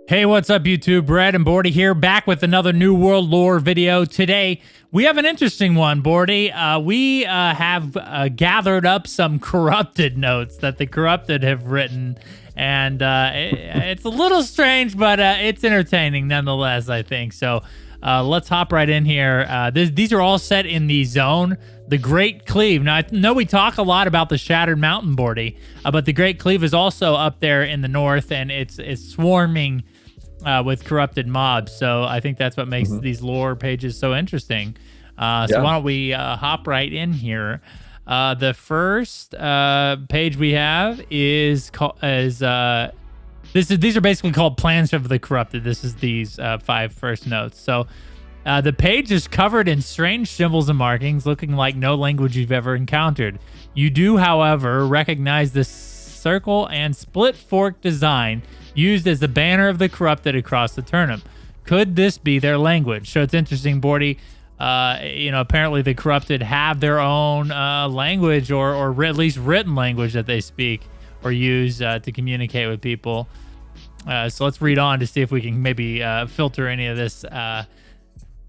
Hey, what's up, YouTube? Brad and Bordy here, back with another New World Lore video. Today, we have an interesting one, Bordy. We have gathered up some corrupted notes that the corrupted have written, and it's a little strange, but it's entertaining nonetheless, I think. So let's hop right in here. These are all set in the zone, the Great Cleave. Now, I know we talk a lot about the Shattered Mountain, Bordy, but the Great Cleave is also up there in the north, and it's swarming with corrupted mobs. So I think that's what makes these lore pages so interesting. So why don't we hop right in here? The first page we have is these are basically called Plans of the Corrupted. This is these 5 first notes. So the page is covered in strange symbols and markings, looking like no language you've ever encountered. You do, however, recognize the circle and split fork design used as the banner of the corrupted across Aeternum. Could this be their language? So it's interesting, Bordy. Apparently the corrupted have their own language or at least written language that they speak or use to communicate with people. So let's read on to see if we can maybe filter any of this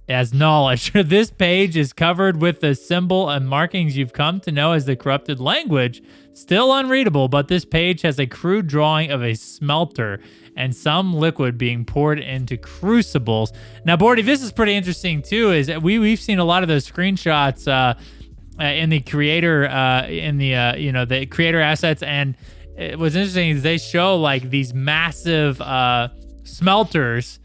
as knowledge. This page is covered with the symbol and markings you've come to know as the corrupted language. Still unreadable, but this page has a crude drawing of a smelter and some liquid being poured into crucibles. Now, Bordy, this is pretty interesting too. Is that we've seen a lot of those screenshots in the creator the creator assets, and what's interesting is they show like these massive smelters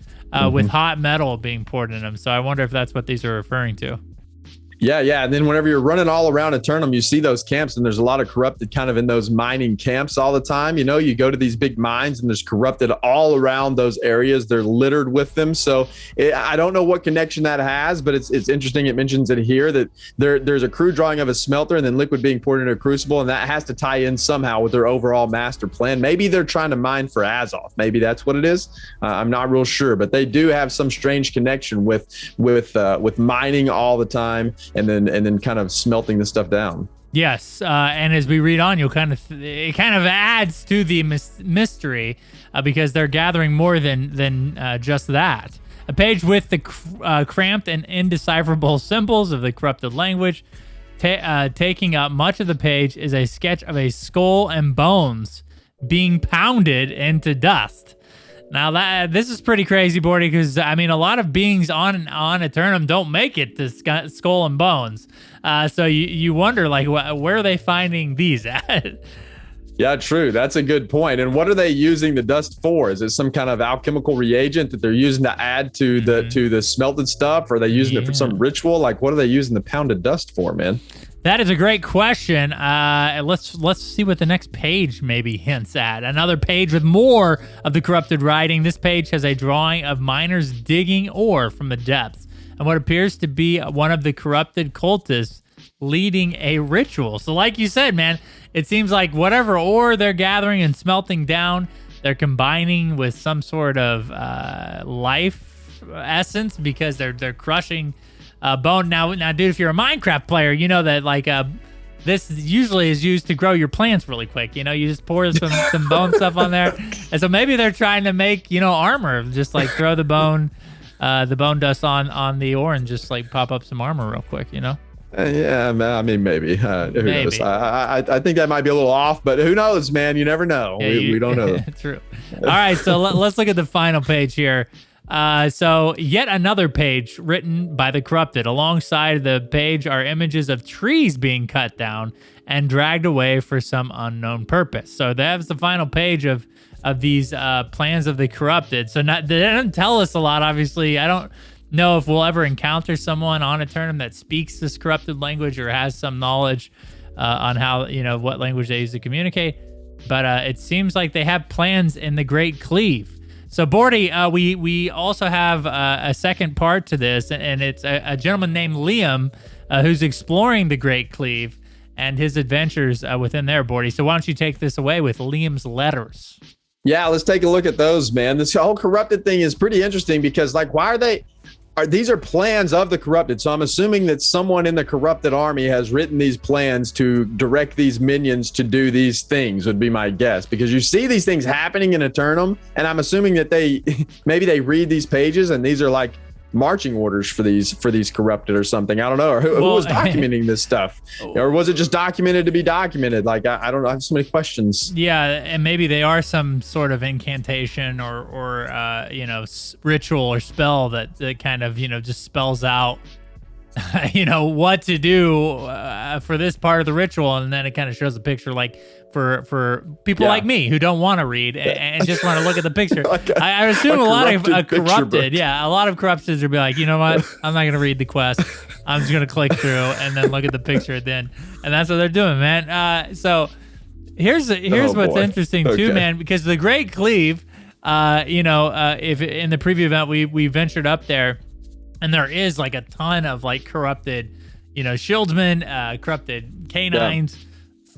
with hot metal being poured in them. So I wonder if that's what these are referring to. Yeah. And then whenever you're running all around Aeternum, you see those camps, and there's a lot of corrupted kind of in those mining camps all the time. You know, you go to these big mines and there's corrupted all around those areas. They're littered with them. So I don't know what connection that has, but it's interesting. It mentions it here that there's a crude drawing of a smelter and then liquid being poured into a crucible, and that has to tie in somehow with their overall master plan. Maybe they're trying to mine for Azoth. Maybe that's what it is. I'm not real sure, but they do have some strange connection with mining all the time. And then kind of smelting the stuff down. Yes, and as we read on, it kind of adds to the mystery because they're gathering more than just that. A page with the cramped and indecipherable symbols of the corrupted language. Taking up much of the page is a sketch of a skull and bones being pounded into dust. Now this is pretty crazy, Bordy, because I mean a lot of beings on Aeternum don't make it to Skull and Bones, so you wonder like where are they finding these at? Yeah, true. That's a good point. And what are they using the dust for? Is it some kind of alchemical reagent that they're using to add to the smelted stuff? Or are they using it for some ritual? Like what are they using the pounded dust for, man? That is a great question. Let's see what the next page maybe hints at. Another page with more of the corrupted writing. This page has a drawing of miners digging ore from the depths and what appears to be one of the corrupted cultists leading a ritual. So like you said, man, it seems like whatever ore they're gathering and smelting down, they're combining with some sort of life essence because they're crushing bone. Now, dude, if you're a Minecraft player, you know that like this usually is used to grow your plants really quick. You know, you just pour some bone stuff on there, and so maybe they're trying to make armor. Just like throw the bone dust on the ore and just like pop up some armor real quick. You know. Yeah, I mean maybe. Who knows? I think that might be a little off, but who knows, man? You never know. Yeah, we don't know. True. All right, so let's look at the final page here. So yet another page written by the corrupted. Alongside the page are images of trees being cut down and dragged away for some unknown purpose. So that's the final page of these plans of the corrupted. So they don't tell us a lot, obviously. I don't know if we'll ever encounter someone on Aeternum that speaks this corrupted language or has some knowledge on how, what language they use to communicate. But it seems like they have plans in the Great Cleave. So, Bordy, we also have a second part to this, and it's a gentleman named Liam who's exploring the Great Cleave and his adventures within there, Bordy. So why don't you take this away with Liam's letters? Yeah, let's take a look at those, man. This whole corrupted thing is pretty interesting because, like, why are they... these are plans of the corrupted. So I'm assuming that someone in the corrupted army has written these plans to direct these minions to do these things, would be my guess, because you see these things happening in Aeternum, and I'm assuming that maybe they read these pages and these are like marching orders for these corrupted or something. I don't know. Or who was documenting this stuff, or was it just documented to be documented? Like I don't know. I have so many questions. Yeah, and maybe they are some sort of incantation or ritual or spell that kind of just spells out what to do for this part of the ritual, and then it kind of shows a picture like for people like me who don't want to read and just want to look at the picture. I assume a lot of corrupted, a lot of corrupted will be like, you know what, I'm not going to read the quest. I'm just going to click through and then look at the picture then. And that's what they're doing, man. So here's what's interesting too, man, because the Great Cleave, if in the preview event we ventured up there, and there is like a ton of like corrupted, shieldsmen, corrupted canines,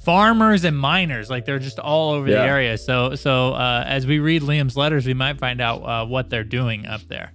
farmers and miners. Like they're just all over the area. So as we read Liam's letters, we might find out what they're doing up there.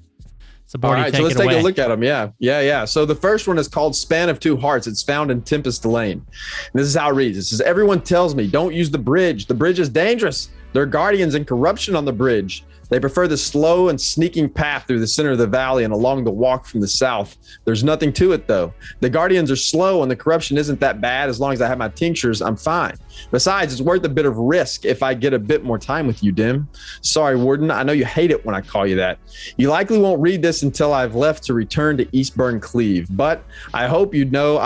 So, all right, so let's take a look at them. Yeah. So the first one is called Span of Two Hearts. It's found in Tempest Lane. And this is how it reads. It says, everyone tells me, don't use the bridge. The bridge is dangerous. There are guardians and corruption on the bridge. They prefer the slow and sneaking path through the center of the valley and along the walk from the south. There's nothing to it, though. The guardians are slow and the corruption isn't that bad. As long as I have my tinctures, I'm fine. Besides, it's worth a bit of risk if I get a bit more time with you, Dim. Sorry, Warden. I know you hate it when I call you that. You likely won't read this until I've left to return to Eastburn Cleave, but I hope you know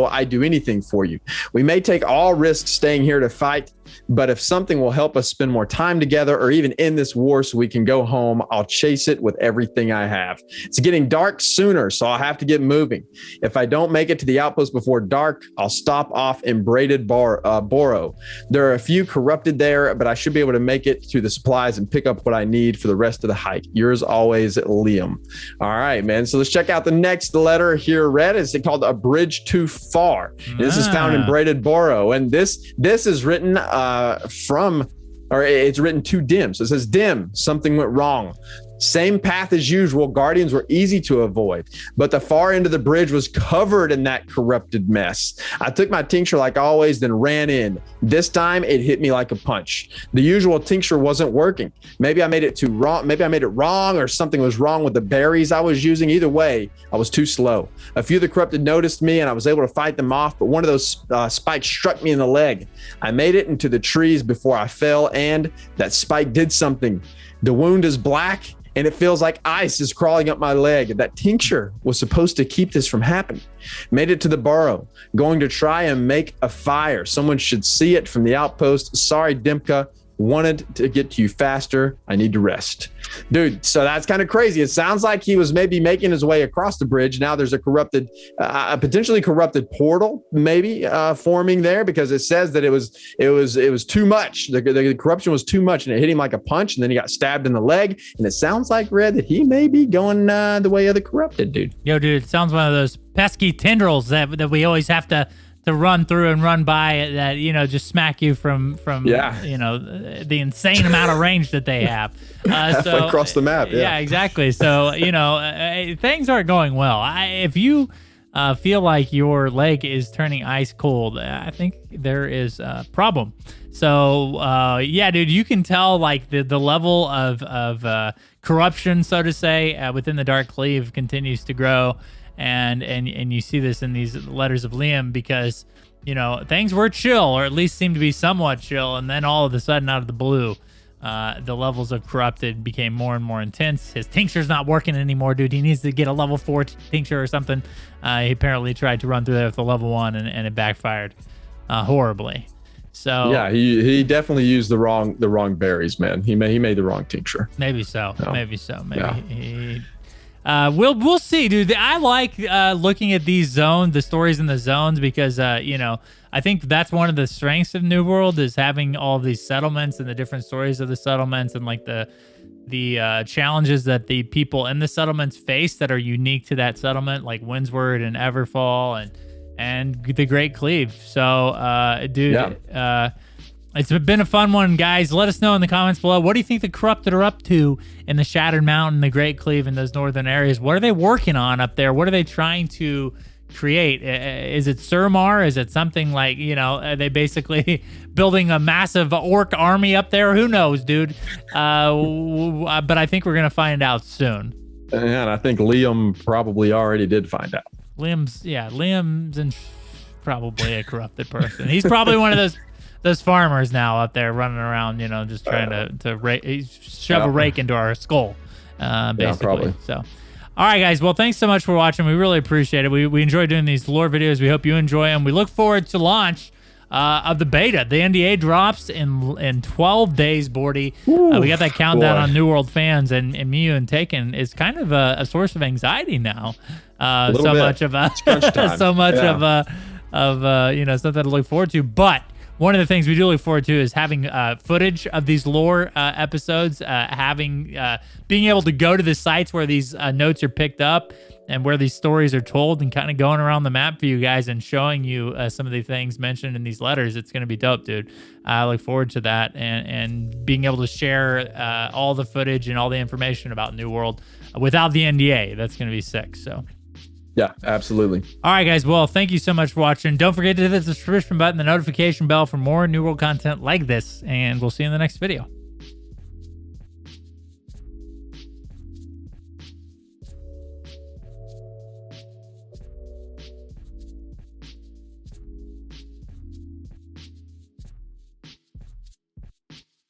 I'd do anything for you. We may take all risks staying here to fight, but if something will help us spend more time together or even end this war so we can go home, I'll chase it with everything I have. It's getting dark sooner, so I'll have to get moving. If I don't make it to the outpost before dark, I'll stop off in Braided Borough. There are a few corrupted there, but I should be able to make it to the supplies and pick up what I need for the rest of the hike. Yours always, Liam. All right, man. So let's check out the next letter here read. It's called A Bridge Too Far. This is found in Braided Borough, and this is written it's written to Dim. So it says, Dim, something went wrong. Same path as usual. Guardians were easy to avoid, but the far end of the bridge was covered in that corrupted mess. I took my tincture like always, then ran in. This time it hit me like a punch. The usual tincture wasn't working. Maybe I made it wrong, or something was wrong with the berries I was using. Either way, I was too slow. A few of the corrupted noticed me and I was able to fight them off, but one of those spikes struck me in the leg. I made it into the trees before I fell, and that spike did something. The wound is black, and it feels like ice is crawling up my leg. That tincture was supposed to keep this from happening. Made it to the burrow, going to try and make a fire. Someone should see it from the outpost. Sorry, Dimka. Wanted to get to you faster. I need to rest. Dude, so that's kind of crazy. It sounds like he was maybe making his way across the bridge. Now there's a potentially corrupted portal maybe forming there, because it says that it was too much. The corruption was too much and it hit him like a punch, and then he got stabbed in the leg. And it sounds like, Red, that he may be going the way of the corrupted, dude. Yo, dude, it sounds one of those pesky tendrils that we always have to run through and run by, that just smack you from the insane amount of range that they have. So across the map. Yeah, exactly. So things aren't going well. If you feel like your leg is turning ice cold, I think there is a problem. So dude, you can tell like the level of corruption, so to say, within the Dark Cleave continues to grow. And you see this in these letters of Liam, because things were chill, or at least seemed to be somewhat chill, and then all of a sudden, out of the blue, the levels of corrupted became more and more intense. His tincture's not working anymore, dude. He needs to get a level 4 tincture or something. He apparently tried to run through there with a level 1, and it backfired horribly. So yeah, he definitely used the wrong berries, man. He made the wrong tincture. Maybe so. Maybe he. We'll see, dude. I like looking at these zones, the stories in the zones, because I think that's one of the strengths of New World, is having all of these settlements and the different stories of the settlements, and like the challenges that the people in the settlements face that are unique to that settlement, like Windsward and Everfall and the Great Cleave. So, dude. It's been a fun one, guys. Let us know in the comments below. What do you think the Corrupted are up to in the Shattered Mountain, the Great Cleave, and those northern areas? What are they working on up there? What are they trying to create? Is it Surmar? Is it something like, you know, are they basically building a massive orc army up there? Who knows, dude? But I think we're going to find out soon. And I think Liam probably already did find out. Liam's probably a corrupted person. He's probably one of those farmers now up there running around, you know, just trying to shove a rake into our skull, basically. Yeah, probably. So, all right, guys. Well, thanks so much for watching. We really appreciate it. We enjoy doing these lore videos. We hope you enjoy them. We look forward to launch of the beta. The NDA drops in 12 days, Bordy. We got that countdown on New World fans, and Miu and Taken is kind of a source of anxiety now. So much of you know, something to look forward to. But one of the things we do look forward to is having footage of these lore episodes, being able to go to the sites where these notes are picked up and where these stories are told, and kind of going around the map for you guys and showing you some of the things mentioned in these letters. It's going to be dope, dude. I look forward to that, and being able to share all the footage and all the information about New World without the NDA. That's going to be sick. So. Yeah, absolutely. All right, guys. Well, thank you so much for watching. Don't forget to hit the subscription button, the notification bell for more New World content like this, and we'll see you in the next video.